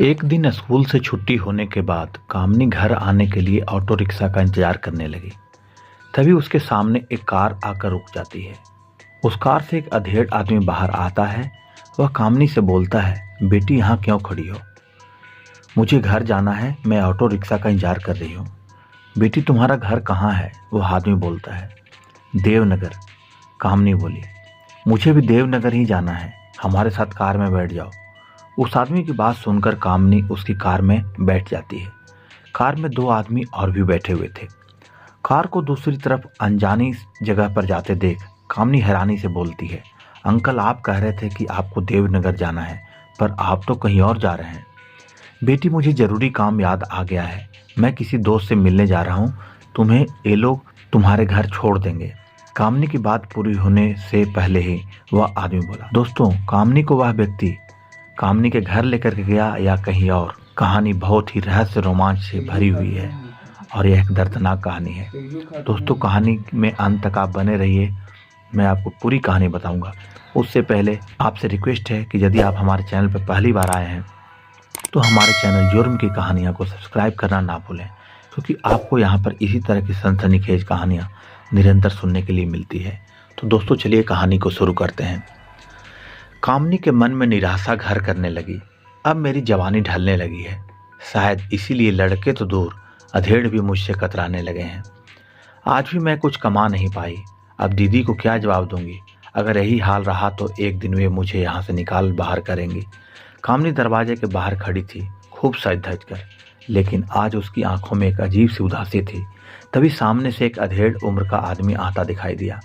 एक दिन स्कूल से छुट्टी होने के बाद कामनी घर आने के लिए ऑटो रिक्शा का इंतजार करने लगी। तभी उसके सामने एक कार आकर रुक जाती है। उस कार से एक अधेड़ आदमी बाहर आता है। वह कामनी से बोलता है, बेटी यहाँ क्यों खड़ी हो? मुझे घर जाना है, मैं ऑटो रिक्शा का इंतजार कर रही हूँ। बेटी तुम्हारा घर कहाँ है? वह आदमी बोलता है, देवनगर। कामनी बोली, मुझे भी देवनगर ही जाना है, हमारे साथ कार में बैठ जाओ। उस आदमी की बात सुनकर कामनी उसकी कार में बैठ जाती है। कार में दो आदमी और भी बैठे हुए थे। कार को दूसरी तरफ अनजानी जगह पर जाते देख कामनी हैरानी से बोलती है, अंकल आप कह रहे थे कि आपको देवनगर जाना है, पर आप तो कहीं और जा रहे हैं। बेटी मुझे जरूरी काम याद आ गया है, मैं किसी दोस्त से मिलने जा रहा हूँ, तुम्हें ये लोग तुम्हारे घर छोड़ देंगे। कामनी की बात पूरी होने से पहले ही वह आदमी बोला। दोस्तों, कामनी को वह व्यक्ति कामनी के घर लेकर के गया या कहीं और? कहानी बहुत ही रहस्य रोमांच से भरी हुई है और यह एक दर्दनाक कहानी है। दोस्तों, कहानी में अंत तक आप बने रहिए, मैं आपको पूरी कहानी बताऊंगा। उससे पहले आपसे रिक्वेस्ट है कि यदि आप हमारे चैनल पर पहली बार आए हैं तो हमारे चैनल जुर्म की कहानियाँ को सब्सक्राइब करना ना भूलें, क्योंकि आपको यहाँ पर इसी तरह की सनसनीखेज कहानियाँ निरंतर सुनने के लिए मिलती है। तो दोस्तों, चलिए कहानी को शुरू करते हैं। कामनी के मन में निराशा घर करने लगी। अब मेरी जवानी ढलने लगी है, शायद इसीलिए लड़के तो दूर अधेड़ भी मुझसे कतराने लगे हैं। आज भी मैं कुछ कमा नहीं पाई, अब दीदी को क्या जवाब दूंगी? अगर यही हाल रहा तो एक दिन वे मुझे यहाँ से निकाल बाहर करेंगी। कामनी दरवाजे के बाहर खड़ी थी, खूब सज धज कर, लेकिन आज उसकी आंखों में एक अजीब सी उदासी थी। तभी सामने से एक अधेड़ उम्र का आदमी आता दिखाई दिया।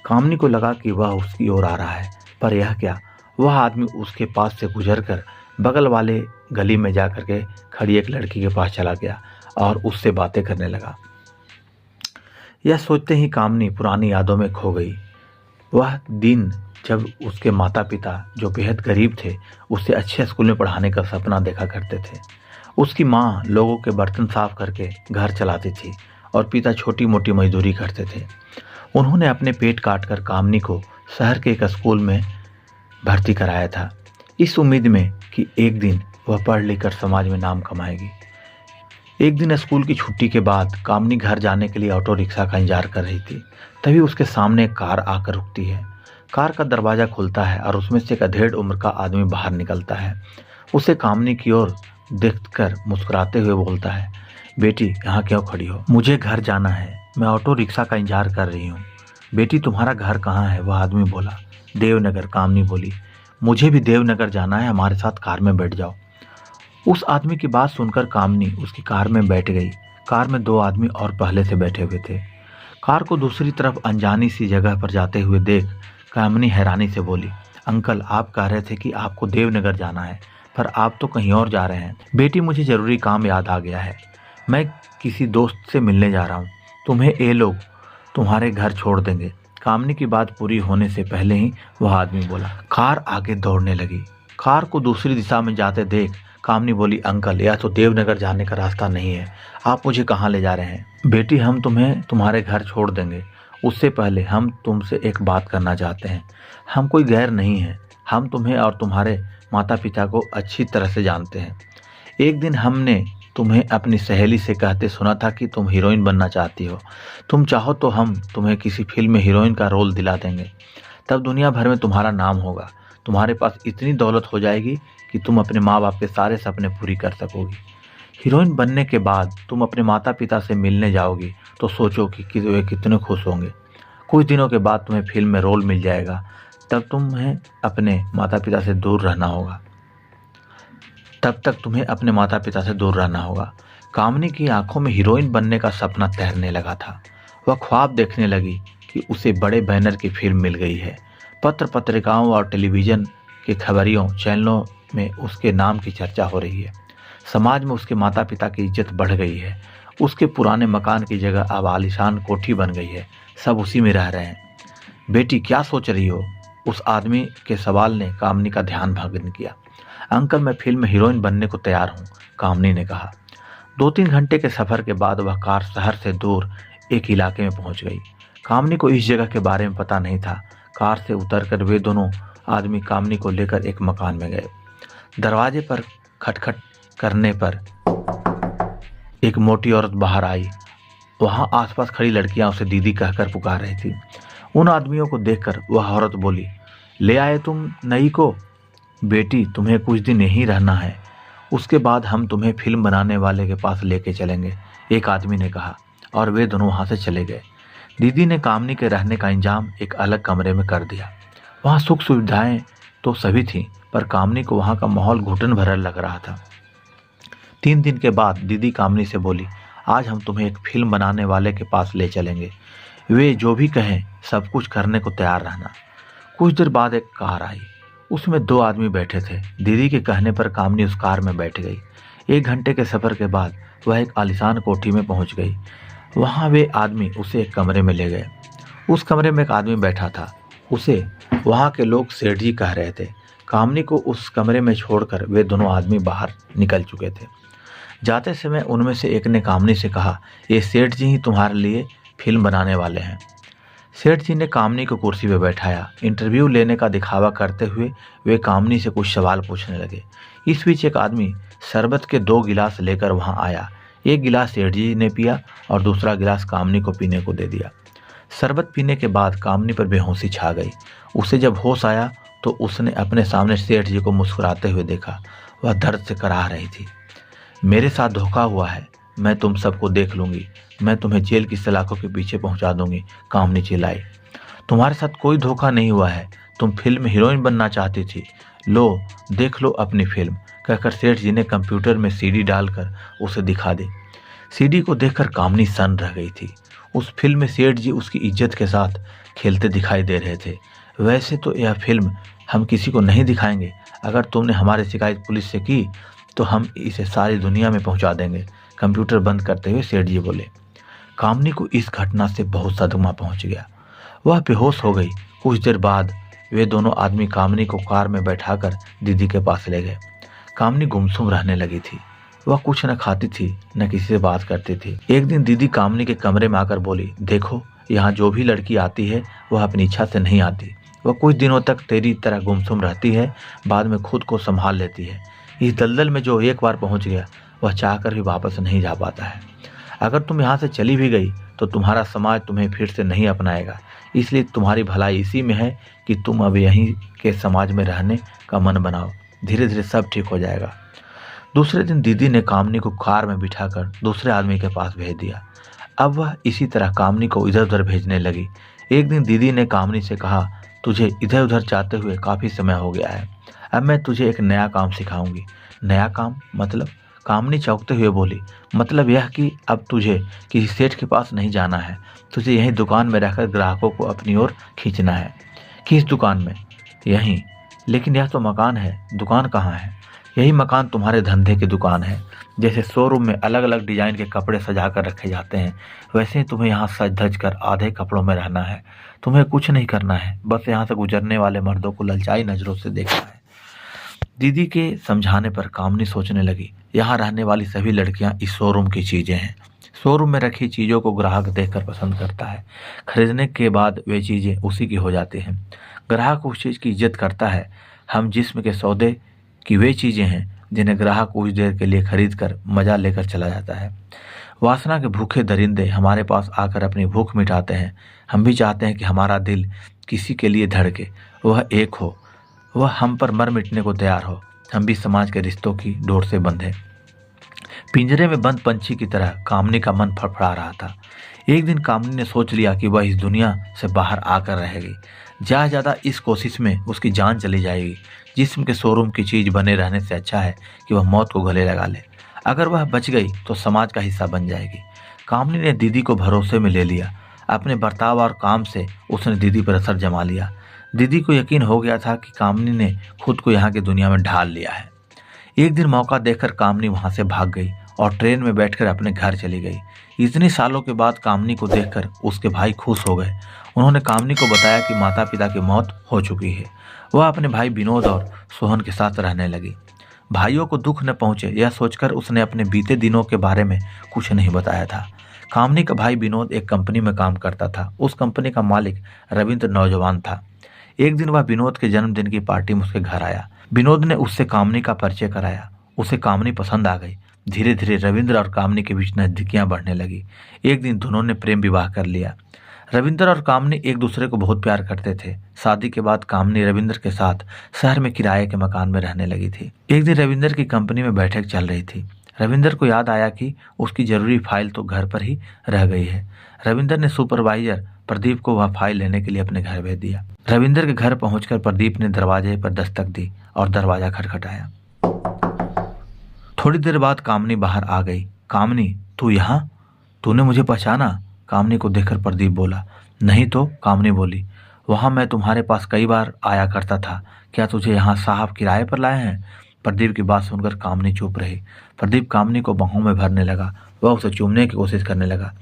कामनी को लगा कि वह उसकी ओर आ रहा है, पर यह क्या? वह आदमी उसके पास से गुजरकर बगल वाले गली में जाकर के खड़ी एक लड़की के पास चला गया और उससे बातें करने लगा। यह सोचते ही कामनी पुरानी यादों में खो गई। वह दिन जब उसके माता पिता, जो बेहद गरीब थे, उसे अच्छे स्कूल में पढ़ाने का सपना देखा करते थे। उसकी माँ लोगों के बर्तन साफ करके घर चलाती थी और पिता छोटी मोटी मजदूरी करते थे। उन्होंने अपने पेट काटकर कामनी को शहर के एक स्कूल में भर्ती कराया था, इस उम्मीद में कि एक दिन वह पढ़ लिख कर समाज में नाम कमाएगी। एक दिन स्कूल की छुट्टी के बाद कामनी घर जाने के लिए ऑटो रिक्शा का इंतजार कर रही थी। तभी उसके सामने एक कार आकर रुकती है। कार का दरवाजा खुलता है और उसमें से एक अधेड़ उम्र का आदमी बाहर निकलता है। उसे कामनी की ओर देखकर मुस्कुराते हुए बोलता है, बेटी यहाँ क्यों खड़ी हो? मुझे घर जाना है, मैं ऑटो रिक्शा का इंतजार कर रही हूँ। बेटी तुम्हारा घर कहाँ है? वह आदमी बोला। देवनगर। कामनी बोली, मुझे भी देवनगर जाना है, हमारे साथ कार में बैठ जाओ। उस आदमी की बात सुनकर कामनी उसकी कार में बैठ गई। कार में दो आदमी और पहले से बैठे हुए थे। कार को दूसरी तरफ अनजानी सी जगह पर जाते हुए देख कामनी हैरानी से बोली, अंकल आप कह रहे थे कि आपको देवनगर जाना है, पर आप तो कहीं और जा रहे हैं। बेटी मुझे जरूरी काम याद आ गया है, मैं किसी दोस्त से मिलने जा रहा हूँ, तुम्हें ये लोग तुम्हारे घर छोड़ देंगे। कामनी की बात पूरी होने से पहले ही वह आदमी बोला। कार आगे दौड़ने लगी। कार को दूसरी दिशा में जाते देख कामनी बोली, अंकल यह तो देवनगर जाने का रास्ता नहीं है, आप मुझे कहाँ ले जा रहे हैं? बेटी हम तुम्हें तुम्हारे घर छोड़ देंगे, उससे पहले हम तुमसे एक बात करना चाहते हैं। हम कोई गैर नहीं हैं, हम तुम्हें और तुम्हारे माता पिता को अच्छी तरह से जानते हैं। एक दिन हमने तुम्हें अपनी सहेली से कहते सुना था कि तुम हीरोइन बनना चाहती हो। तुम चाहो तो हम तुम्हें किसी फिल्म में हीरोइन का रोल दिला देंगे, तब दुनिया भर में तुम्हारा नाम होगा। तुम्हारे पास इतनी दौलत हो जाएगी कि तुम अपने माँ बाप के सारे सपने पूरी कर सकोगी। हीरोइन बनने के बाद तुम अपने माता पिता से मिलने जाओगी तो सोचो कि वे कितने खुश होंगे। कुछ दिनों के बाद तुम्हें फिल्म में रोल मिल जाएगा, तब तुम्हें अपने माता पिता से दूर रहना होगा। तब तक तुम्हें अपने माता पिता से दूर रहना होगा। कामनी की आंखों में हीरोइन बनने का सपना तैरने लगा था। वह ख्वाब देखने लगी कि उसे बड़े बैनर की फिल्म मिल गई है। पत्र पत्रिकाओं और टेलीविज़न के खबरियों चैनलों में उसके नाम की चर्चा हो रही है। समाज में उसके माता पिता की इज्जत बढ़ गई है। उसके पुराने मकान की जगह अब आलीशान कोठी बन गई है, सब उसी में रह रहे हैं। बेटी क्या सोच रही हो? उस आदमी के सवाल ने कामनी का ध्यान भंग किया। अंकल मैं फिल्म में हीरोइन बनने को तैयार हूँ, कामनी ने कहा। 2-3 घंटे के सफ़र के बाद वह कार शहर से दूर एक इलाके में पहुंच गई। कामनी को इस जगह के बारे में पता नहीं था। कार से उतरकर वे दोनों आदमी कामनी को लेकर एक मकान में गए। दरवाजे पर खटखट करने पर एक मोटी औरत बाहर आई। वहां आसपास खड़ी लड़कियां उसे दीदी कहकर पुकार रही थी। उन आदमियों को देखकर वह औरत बोली, ले आए तुम नई को? बेटी, तुम्हें कुछ दिन यहीं रहना है, उसके बाद हम तुम्हें फिल्म बनाने वाले के पास लेके चलेंगे, एक आदमी ने कहा, और वे दोनों वहां से चले गए। दीदी ने कामनी के रहने का इंतजाम एक अलग कमरे में कर दिया। वहां सुख सुविधाएं तो सभी थीं, पर कामनी को वहां का माहौल घुटन भरा लग रहा था। 3 दिन के बाद दीदी कामनी से बोली, आज हम तुम्हें एक फिल्म बनाने वाले के पास ले चलेंगे, वे जो भी कहें सब कुछ करने को तैयार रहना। कुछ देर बाद एक कार आई, उसमें 2 आदमी बैठे थे। दीदी के कहने पर कामनी उस कार में बैठ गई। 1 घंटे के सफर के बाद वह एक आलीशान कोठी में पहुंच गई। वहां वे आदमी उसे एक कमरे में ले गए। उस कमरे में एक आदमी बैठा था। उसे वहां के लोग सेठ जी कह रहे थे। कामनी को उस कमरे में छोड़कर वे दोनों आदमी बाहर निकल चुके थे। जाते समय उनमें से एक ने कामनी से कहा, ये सेठ जी ही तुम्हारे लिए फिल्म बनाने वाले हैं। सेठ जी ने कामनी को कुर्सी पर बैठाया। इंटरव्यू लेने का दिखावा करते हुए वे कामनी से कुछ सवाल पूछने लगे। इस बीच एक आदमी शरबत के 2 गिलास लेकर वहां आया। एक गिलास सेठ जी ने पिया और दूसरा गिलास कामनी को पीने को दे दिया। शरबत पीने के बाद कामनी पर बेहोशी छा गई। उसे जब होश आया तो उसने अपने सामने सेठ जी को मुस्कुराते हुए देखा। वह दर्द से कराह रही थी। मेरे साथ धोखा हुआ है, मैं तुम सबको देख लूंगी, मैं तुम्हें जेल की सलाखों के पीछे पहुंचा दूंगी, कामनी चिल्लाई। तुम्हारे साथ कोई धोखा नहीं हुआ है, तुम फिल्म हीरोइन बनना चाहती थी, लो देख लो अपनी फिल्म, कहकर सेठ जी ने कंप्यूटर में सीडी डालकर उसे दिखा दी। सीडी को देखकर कामनी सन्न रह गई थी। उस फिल्म में सेठ जी उसकी इज्जत के साथ खेलते दिखाई दे रहे थे। वैसे तो यह फिल्म हम किसी को नहीं दिखाएंगे, अगर तुमने हमारी शिकायत पुलिस से की तो हम इसे सारी दुनिया में पहुंचा देंगे, कंप्यूटर बंद करते हुए सेठ जी बोले। कामनी को इस घटना से बहुत सदमा पहुंच गया। वह बेहोश हो गई। कुछ देर बाद वे दोनों आदमी कामनी को कार में बैठाकर दीदी के पास ले गए। कामनी गुमसुम रहने लगी थी। वह कुछ न खाती थी न किसी से बात करती थी। एक दिन दीदी कामनी के कमरे में आकर बोली, देखो यहाँ जो भी लड़की आती है वह अपनी इच्छा से नहीं आती, वह कुछ दिनों तक तेरी तरह गुमसुम रहती है, बाद में खुद को संभाल लेती है। इस दलदल में जो एक बार पहुंच गया वह चाहकर भी वापस नहीं जा पाता है। अगर तुम यहाँ से चली भी गई तो तुम्हारा समाज तुम्हें फिर से नहीं अपनाएगा, इसलिए तुम्हारी भलाई इसी में है कि तुम अब यहीं के समाज में रहने का मन बनाओ, धीरे धीरे सब ठीक हो जाएगा। दूसरे दिन दीदी ने कामनी को कार में बिठाकर दूसरे आदमी के पास भेज दिया। अब वह इसी तरह कामनी को इधर उधर भेजने लगी। एक दिन दीदी ने कामनी से कहा, तुझे इधर उधर जाते हुए काफ़ी समय हो गया है, अब मैं तुझे एक नया काम सिखाऊंगी। नया काम मतलब? कामनी चौंकते हुए बोली, मतलब यह कि अब तुझे किसी सेठ के पास नहीं जाना है, तुझे यहीं दुकान में रहकर ग्राहकों को अपनी ओर खींचना है। किस दुकान में? यहीं। लेकिन यह तो मकान है, दुकान कहाँ है? यही मकान तुम्हारे धंधे की दुकान है। जैसे शोरूम में अलग अलग डिजाइन के कपड़े सजा कर रखे जाते हैं, वैसे ही तुम्हें यहाँ सज धज कर आधे कपड़ों में रहना है। तुम्हें कुछ नहीं करना है, बस यहाँ से गुजरने वाले मर्दों को ललचाई नजरों से देखना है। दीदी के समझाने पर कामनी सोचने लगी, यहाँ रहने वाली सभी लड़कियाँ इस शोरूम की चीज़ें हैं। शोरूम में रखी चीज़ों को ग्राहक देखकर पसंद करता है, खरीदने के बाद वे चीज़ें उसी की हो जाती हैं। ग्राहक उस चीज़ की इज्जत करता है। हम जिस्म के सौदे की वे चीज़ें हैं जिन्हें ग्राहक कुछ देर के लिए खरीद कर मज़ा लेकर चला जाता है। वासना के भूखे दरिंदे हमारे पास आकर अपनी भूख मिटाते हैं। हम भी चाहते हैं कि हमारा दिल किसी के लिए धड़के, वह एक हो, वह हम पर मर मिटने को तैयार हो। हम भी समाज के रिश्तों की डोर से बंधे। पिंजरे में बंद पंछी की तरह कामनी का मन फड़फड़ा रहा था। एक दिन कामनी ने सोच लिया कि वह इस दुनिया से बाहर आकर रहेगी। ज़्यादा इस कोशिश में उसकी जान चली जाएगी। जिस्म के शोरूम की चीज़ बने रहने से अच्छा है कि वह मौत को गले लगा ले। अगर वह बच गई तो समाज का हिस्सा बन जाएगी। कामनी ने दीदी को भरोसे में ले लिया। अपने बर्ताव और काम से उसने दीदी पर असर जमा लिया। दीदी को यकीन हो गया था कि कामनी ने खुद को यहाँ की दुनिया में ढाल लिया है। एक दिन मौका देखकर कामनी वहाँ से भाग गई और ट्रेन में बैठकर अपने घर चली गई। इतने सालों के बाद कामनी को देखकर उसके भाई खुश हो गए। उन्होंने कामनी को बताया कि माता पिता की मौत हो चुकी है। वह अपने भाई विनोद और सोहन के साथ रहने लगी। भाइयों को दुख न पहुंचे यह सोचकर उसने अपने बीते दिनों के बारे में कुछ नहीं बताया था। कामनी का भाई विनोद एक कंपनी में काम करता था। उस कंपनी का मालिक रविंद्र नौजवान था। एक दिन वह विनोद के जन्मदिन की पार्टी में उसके घर आया। विनोद ने उससे कामनी का परिचय कराया। उसे कामनी पसंद आ गई। धीरे धीरे रविंद्र और कामनी के बीच नजदीकियां बढ़ने लगी। एक दिन दोनों ने प्रेम विवाह कर लिया। रविंद्र और कामनी एक दूसरे को बहुत प्यार करते थे। शादी के बाद कामनी रविंद्र के साथ शहर में किराए के मकान में रहने लगी थी। एक दिन रविंद्र की कंपनी में बैठक चल रही थी। रविंद्र को याद आया कि उसकी जरूरी फाइल तो घर पर ही रह गई है। रविंद्र ने सुपरवाइजर प्रदीप को वह फाइल लेने के लिए अपने घर भेज दिया। रविंद्र के घर पहुंचकर प्रदीप ने दरवाजे पर दस्तक दी और दरवाजा खटखटाया। थोड़ी देर बाद कामनी बाहर आ गई। कामनी, तू यहाँ? तूने मुझे पहचाना? कामनी को देखकर प्रदीप बोला। नहीं तो, कामनी बोली। वहाँ मैं तुम्हारे पास कई बार आया करता था। क्या तुझे यहाँ साहब किराए पर लाए हैं? प्रदीप की बात सुनकर कामनी चुप रही। प्रदीप कामनी को बाहों में भरने लगा। वह उसे चूमने की कोशिश करने लगा।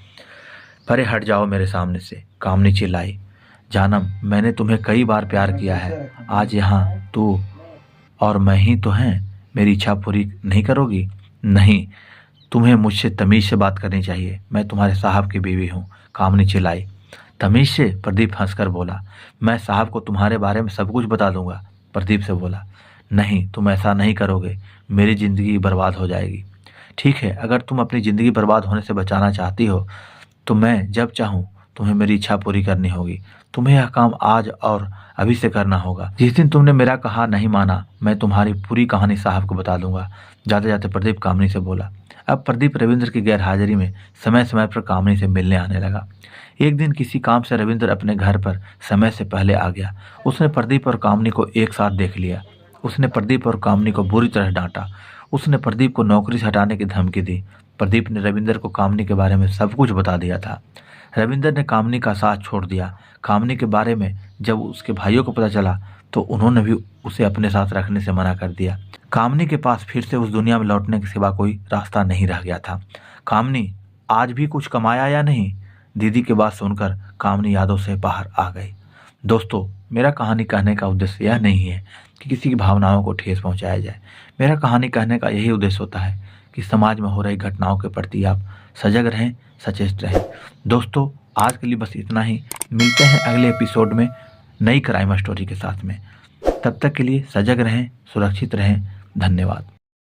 परे हट जाओ मेरे सामने से, कामनी चिल्लाई। जानम, मैंने तुम्हें कई बार प्यार किया है। आज यहाँ तू और मैं ही तो हैं। मेरी इच्छा पूरी नहीं करोगी? नहीं, तुम्हें मुझसे तमीज से बात करनी चाहिए। मैं तुम्हारे साहब की बीवी हूँ, कामनी चिल्लाई। तमीज से? प्रदीप हंसकर बोला। मैं साहब को तुम्हारे बारे में सब कुछ बता दूंगा, प्रदीप से बोला। नहीं, तुम ऐसा नहीं करोगे, मेरी जिंदगी बर्बाद हो जाएगी। ठीक है, अगर तुम अपनी जिंदगी बर्बाद होने से बचाना चाहती हो तो मैं जब चाहूँ तुम्हें मेरी इच्छा पूरी करनी होगी। तुम्हें यह काम आज और अभी से करना होगा। जिस दिन तुमने मेरा कहा नहीं माना, मैं तुम्हारी पूरी कहानी साहब को बता दूंगा, जाते जाते प्रदीप कामनी से बोला। अब प्रदीप रविंद्र की गैरहाजिरी में समय समय पर कामनी से मिलने आने लगा। एक दिन किसी काम से रविंद्र अपने घर पर समय से पहले आ गया। उसने प्रदीप और कामनी को एक साथ देख लिया। उसने प्रदीप और कामनी को बुरी तरह डांटा। उसने प्रदीप को नौकरी से हटाने की धमकी दी। प्रदीप ने रविंद्र को कामनी के बारे में सब कुछ बता दिया था। रविंद्र ने कामनी का साथ छोड़ दिया। कामनी के बारे में जब उसके भाइयों को पता चला तो उन्होंने भी उसे अपने साथ रखने से मना कर दिया। कामनी के पास फिर से उस दुनिया में लौटने के सिवा कोई रास्ता नहीं रह गया था। कामनी, आज भी कुछ कमाया या नहीं? दीदी की बात सुनकर कामनी यादों से बाहर आ गई। दोस्तों, मेरा कहानी कहने का उद्देश्य यह नहीं है कि किसी की भावनाओं को ठेस पहुंचाया जाए। मेरा कहानी कहने का यही उद्देश्य होता है कि समाज में हो रही घटनाओं के प्रति आप सजग रहें, सचेत रहें। दोस्तों, आज के लिए बस इतना ही। मिलते हैं अगले एपिसोड में नई क्राइम स्टोरी के साथ में। तब तक के लिए सजग रहें, सुरक्षित रहें। धन्यवाद।